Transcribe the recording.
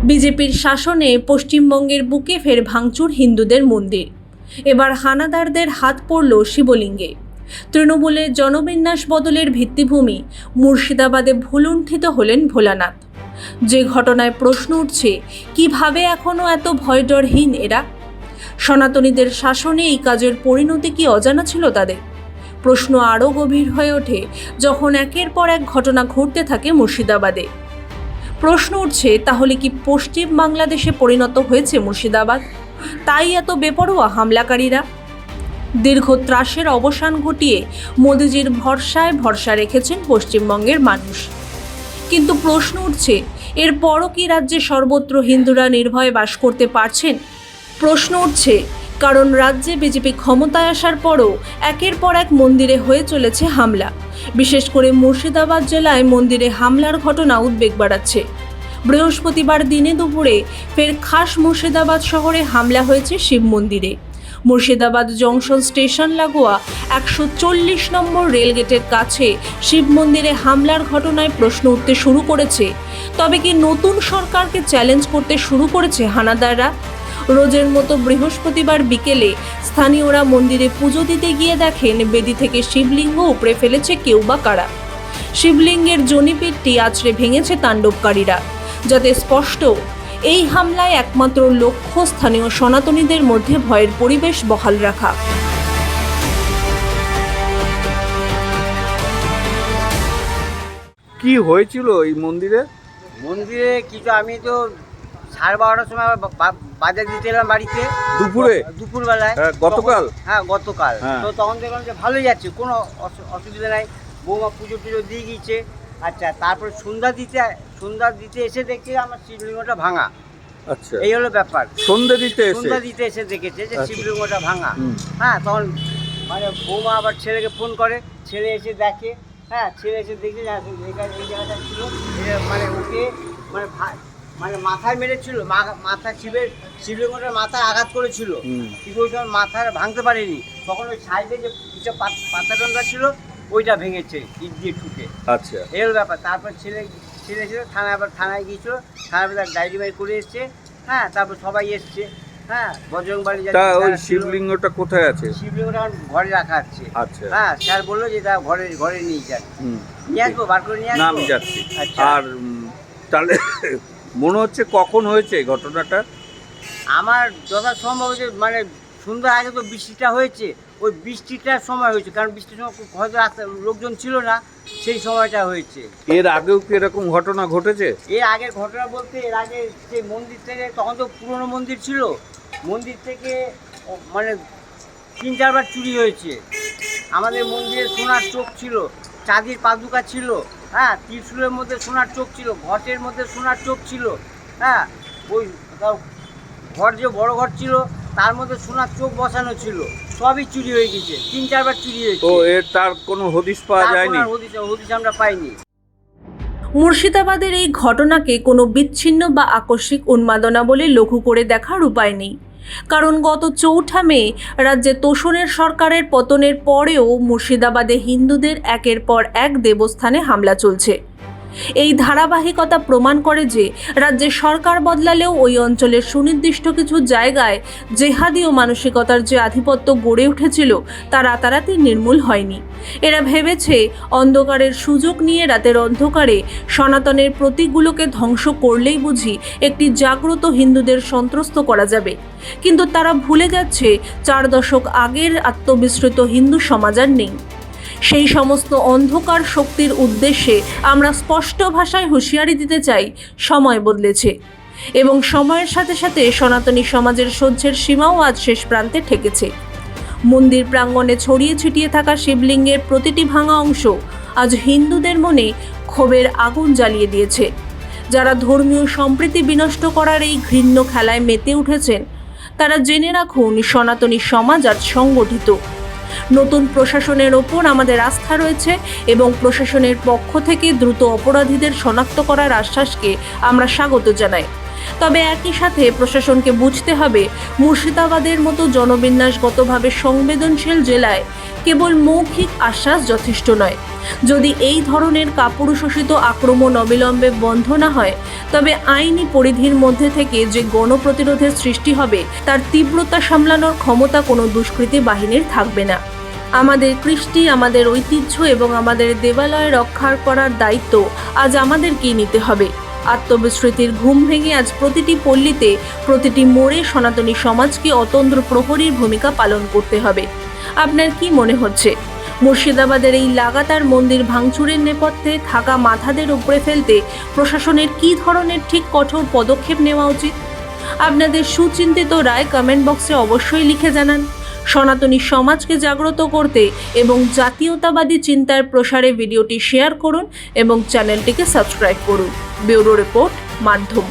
বিজেপির শাসনে পশ্চিমবঙ্গের বুকে ফের ভাঙচুর হিন্দুদের মন্দির। এবার হানাদারদের হাত পড়ল শিবলিঙ্গে। তৃণমূলের জনবিন্যাস বদলের ভিত্তিভূমি মুর্শিদাবাদে ভুলুণ্ঠিত হলেন ভোলানাথ। যে ঘটনায় প্রশ্ন উঠছে, কিভাবে এখনও এত ভয়ডরহীন এরা? সনাতনীদের শাসনে এই কাজের পরিণতি কি অজানা ছিল তাদের? প্রশ্ন আরও গভীর হয়ে ওঠে যখন একের পর এক ঘটনা ঘটতে থাকে মুর্শিদাবাদে। প্রশ্ন উঠছে, তাহলে কি পশ্চিম বাংলাদেশে পরিণত হয়েছে মুর্শিদাবাদ? তাই এত বেপরোয়া হামলাকারীরা? দীর্ঘ ত্রাসের অবসান ঘটিয়ে মোদিজির ভরসায় ভরসা রেখেছেন পশ্চিমবঙ্গের মানুষ। কিন্তু প্রশ্ন উঠছে, এরপরও কি রাজ্যে সর্বত্র হিন্দুরা নির্ভয়ে বাস করতে পারছেন? প্রশ্ন উঠছে কারণ রাজ্যে বিজেপি ক্ষমতায় আসার পরও একের পর এক মন্দিরে হয়ে চলেছে হামলা। বিশেষ করে মুর্শিদাবাদ জেলায় মন্দিরে হামলার ঘটনা উদ্বেগ বাড়াচ্ছে। বৃহস্পতিবার দিনে দুপুরে ফের খাস মুর্শিদাবাদ শহরে হামলা হয়েছে শিব মন্দিরে। মুর্শিদাবাদ জংশন স্টেশন লাগোয়া 140 নম্বর রেলগেটের কাছে শিব মন্দিরে হামলার ঘটনায় প্রশ্ন উঠতে শুরু করেছে। তবে কি নতুন সরকারকে চ্যালেঞ্জ করতে শুরু করেছে হানাদাররা? রোজের মতো বৃহস্পতিবার বিকেলে স্থানীয়রা মন্দিরে পুজো দিতে গিয়ে দেখেন বেদি থেকে শিবলিঙ্গ উপড়ে ফেলেছে কেউ বা কারা। শিবলিঙ্গের জনিপিঠটি আছড়ে ভেঙেছে তাণ্ডবকারীরা। যাতে স্পষ্ট, এই হামলায় একমাত্র লক্ষ্য স্থানীয় সনাতনীদের মধ্যে ভয়ের পরিবেশ বহাল রাখা। কি হয়েছিল এই মন্দিরে? মন্দিরে কিছু আমি তো 12:30টার সময় বাজার দিতে এলাম বাড়িতে দুপুরবেলায়। গতকাল? হ্যাঁ, গতকাল। হ্যাঁ। তো তখন দেখলাম যে ভালোই যাচ্ছে, কোনো অসুবিধা নাই। বৌমা পুজো দিয়ে গিয়েছে। আচ্ছা, তারপরে সন্ধ্যা দিতে এসে দেখি আমার শিবলিঙ্গটা ভাঙা। আচ্ছা, এই হলো ব্যাপার। সন্ধ্যা দিতে এসে দেখেছে যে আচ্ছা। শিবলিঙ্গটা ভাঙা। হ্যাঁ, তখন মানে বৌমা আবার ছেলেকে ফোন করে, ছেলে এসে দেখে। হ্যাঁ, ছেলে এসে দেখে এই জায়গাটা ছিল, মানে ওকে মানে মাথায় মেরেছিল, মাথায় শিবলিঙ্গটার মাথায় আঘাত করেছিল, কিন্তু ওই সময় মাথায় ভাঙতে পারেনি। তখন ওই সাইডে যে পাতাটা ছিল ওইটা ভেঙেছে ইট দিয়ে ঠুকে। আচ্ছা, এই হলো ব্যাপার। তারপর ছেলে ছিল থানায় গিয়েছিল, থানায় ডায়েরি বাই করে এসছে। হ্যাঁ, তারপর সবাই এসছে। হ্যাঁ, বজরংবাড়ি ওই শিবলিঙ্গটা কোথায় আছে? শিবলিঙ্গটা ঘরে রাখা আছে। আচ্ছা। হ্যাঁ, স্যার বললো যে তা ঘরে নিয়ে যান। নিয়ে আসবো, বার করে নিয়ে আসবো। আমি যাচ্ছি। আচ্ছা। আর তাহলে মনে হচ্ছে কখন হয়েছে এই ঘটনাটা? আমার যথাসম্ভব যে মানে সন্ধ্যার আগে তো বৃষ্টিটা হয়েছে, ওই বৃষ্টিটার সময় হয়েছে, কারণ বৃষ্টির সময় হয়তো রাস্তায় লোকজন ছিল না, সেই সময়টা হয়েছে। এর আগেও কি এরকম ঘটনা ঘটেছে? এর আগের ঘটনা বলতে, এর আগে সেই মন্দির থেকে, তখন তো পুরনো মন্দির ছিল, মন্দির থেকে মানে 3-4 বার চুরি হয়েছে। আমাদের মন্দিরে সোনার চোখ ছিল, চাঁদির পাদুকা ছিল। হ্যাঁ, ত্রিশূলের মধ্যে সোনার চোখ ছিল, ঘটের মধ্যে সোনার চোখ ছিল। হ্যাঁ, ওই ঘর যে বড় ঘর ছিল তার মধ্যে সোনার চোখ বসানো ছিল, সবই চুরি হয়ে গেছে। 3-4 বার চুরি হয়েছে। তো তার কোনো হদিশ পাওয়া যায়নি? হদিশ আমরা পাইনি। মুর্শিদাবাদের এই ঘটনাকে কোনো বিচ্ছিন্ন বা আকস্মিক উন্মাদনা বলে লঘু করে দেখার উপায় নেই। কারণ গত 4 মে রাজ্যে তোষণের সরকারের পতনের পরেও মুর্শিদাবাদে হিন্দুদের একের পর এক দেবস্থানে হামলা চলছে। এই ধারাবাহিকতা প্রমাণ করে যে রাজ্যের সরকার বদলালেও ওই অঞ্চলের সুনির্দিষ্ট কিছু জায়গায় জেহাদি ও মানসিকতার যে আধিপত্য গড়ে উঠেছিল তা রাতারাতি নির্মূল হয়নি। এরা ভেবেছে অন্ধকারের সুযোগ নিয়ে রাতের অন্ধকারে সনাতনের প্রতীকগুলোকে ধ্বংস করলেই বুঝি একটি জাগ্রত হিন্দুদের সন্ত্রস্ত করা যাবে। কিন্তু তারা ভুলে যাচ্ছে 4 দশক আগের আত্মবিস্মৃত হিন্দু সমাজ আর নেই। সেই সমস্ত অন্ধকার শক্তির উদ্দেশ্যে আমরা স্পষ্ট ভাষায় হুঁশিয়ারি দিতে চাই, সময় বদলেছে এবং সময়ের সাথে সাথে সনাতনী সমাজের সহ্যের সীমাও আজ শেষ প্রান্তে ঠেকেছে। মন্দির প্রাঙ্গণে ছড়িয়ে ছিটিয়ে থাকা শিবলিঙ্গের প্রতিটি ভাঙা অংশ আজ হিন্দুদের মনে ক্ষোভের আগুন জ্বালিয়ে দিয়েছে। যারা ধর্মীয় সম্প্রীতি বিনষ্ট করার এই ঘৃণ্য খেলায় মেতে উঠেছেন তারা জেনে রাখুন, সনাতনী সমাজ আজ সংগঠিত। নতুন প্রশাসনের ওপর আমাদের আস্থা রয়েছে এবং প্রশাসনের পক্ষ থেকে দ্রুত অপরাধীদের শনাক্ত করার আশ্বাসকে আমরা স্বাগত জানাই। তবে একই সাথে প্রশাসনকে বুঝতে হবে মুর্শিদাবাদের মতো জনবিন্যাসগতভাবে সংবেদনশীল জেলায় কেবল মৌখিক আশ্বাস যথেষ্ট নয়। যদি এই ধরনের কাপুরুষোচিত আক্রমণ অবিলম্বে বন্ধ না হয়, তবে আইনি পরিধির মধ্যে থেকে যে গণপ্রতিরোধের সৃষ্টি হবে তার তীব্রতা সামলানোর ক্ষমতা কোনো দুষ্কৃতী বাহিনীর থাকবে না। আমাদের কৃষ্টি, আমাদের ঐতিহ্য এবং আমাদের দেবালয় রক্ষা করার দায়িত্ব আজ আমাদেরকেই নিতে হবে। আত্মবিস্মৃতির ঘুম ভেঙে আজ প্রতিটি পল্লীতে, প্রতিটি মোড়ে সনাতনী সমাজকে অতন্দ্র প্রহরীর ভূমিকা পালন করতে হবে। আপনার কি মনে হচ্ছে মুর্শিদাবাদের এই লাগাতার মন্দির ভাঙচুরের নেপথ্যে থাকা মাথাদের উপড়ে ফেলতে প্রশাসনের কী ধরনের ঠিক কঠোর পদক্ষেপ নেওয়া উচিত? আপনাদের সুচিন্তিত রায় কমেন্ট বক্সে অবশ্যই লিখে জানান। সনাতনী সমাজকে জাগ্রত করতে এবং জাতীয়তাবাদী চিন্তার প্রসারে ভিডিওটি শেয়ার করুন এবং চ্যানেলটিকে সাবস্ক্রাইব করুন। ব্যুরো রিপোর্ট, মাধ্যম।